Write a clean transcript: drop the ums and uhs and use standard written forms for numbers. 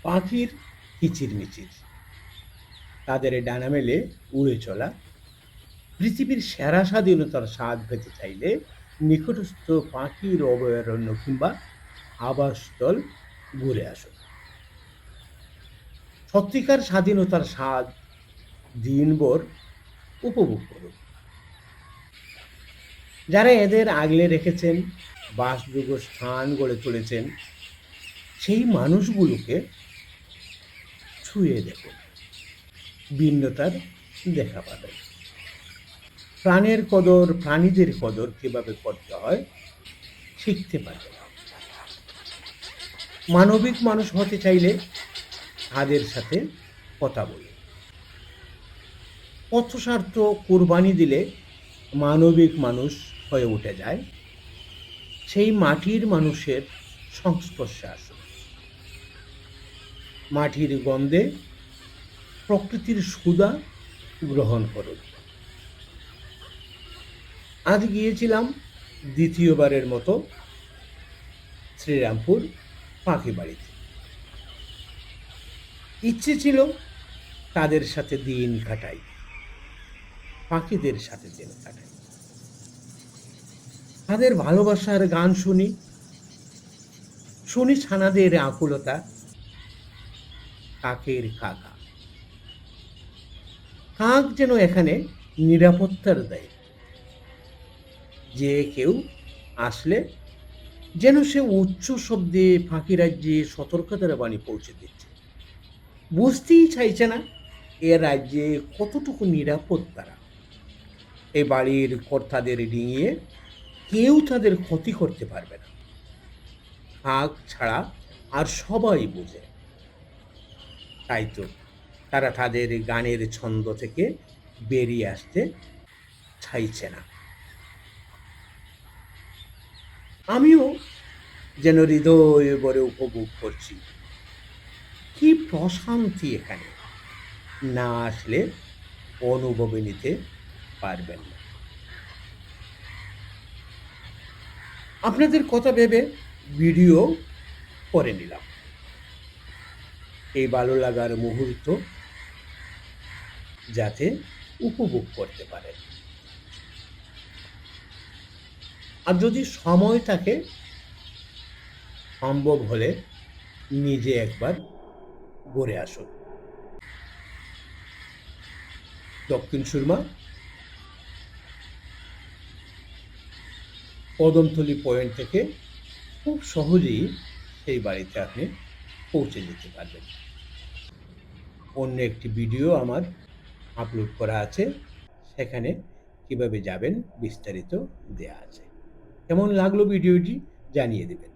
পাখির কিচিরমিচির, তাদের ডানা মেলে উড়ে চলা। পৃথিবীর সেরা স্বাধীনতার স্বাদ পেতে চাইলে নিকটস্থ পাখির অভয়ারণ্য কিংবা আবাসস্থল ঘুরে আসুন। সত্যিকার স্বাধীনতার স্বাদ দিনভর উপভোগ করুন। যারা এদের আগলে রেখেছেন, বাসযোগ্য স্থান গড়ে তুলেছেন, সেই মানুষগুলোকে ছুঁয়ে দেখুন, ভিন্নতার দেখা পাবেন। প্রাণীদের কদর কিভাবে করতে হয় শিখতে পারবেন। মানবিক মানুষ হতে চাইলে তাদের সাথে কথা বলুন। পথস্বার্থ কোরবানি দিলে মানবিক মানুষ হয়ে উঠে যায়। সেই মাটির মানুষের সংস্পর্শে আসুন। মাটির গন্ধে প্রকৃতির সুধা গ্রহণ করুন। আজ গিয়েছিলাম দ্বিতীয়বারের মতো শ্রীরামপুর পাখি বাড়িতে। ইচ্ছে ছিল তাদের সাথে দিন কাটাই, পাখিদের সাথে দিন কাটাই, তাদের ভালোবাসার গান শুনি, শুনি ছানাদের আকুলতা, কাকের কাকা। কাক যেন এখানে নিরাপত্তার দায়িত্ব। যে কেউ আসলে যেন সে উচ্চ শব্দে ফাঁকি রাজ্যে সতর্কতার বাণী পৌঁছে দিচ্ছে। বুঝতেই চাইছে না এ রাজ্যে কতটুকু নিরাপদ তারা। এই বাড়ির কর্তাদের ডিঙিয়ে কেউ তাদের ক্ষতি করতে পারবে না। কাক ছাড়া আর সবাই বোঝে। তাই তো তারা তাদের গানের ছন্দ থেকে বেরিয়ে আসতে চাইছে না। আমিও যেন হৃদয়ে ভরে উপভোগ করছি। কি প্রশান্তি এখানে, না আসলে অনুভবে নিতে পারবেন না। আপনাদের কথা ভেবে ভিডিও করে নিলাম। এই ভালো লাগার মুহূর্ত যাতে উপভোগ করতে পারেন। আর যদি সময় থাকে, সম্ভব হলে নিজে একবার ঘুরে আসুন। দক্ষিণ সুরমা কদমতলী পয়েন্ট থেকে খুব সহজেই সেই বাড়িতে আপনি পৌঁছে যেতে পারবেন। অন্য একটি ভিডিও আমার আপলোড করা আছে, সেখানে কিভাবে যাবেন বিস্তারিত দেয়া আছে। কেমন লাগলো ভিডিওটি জানিয়ে দেবেন।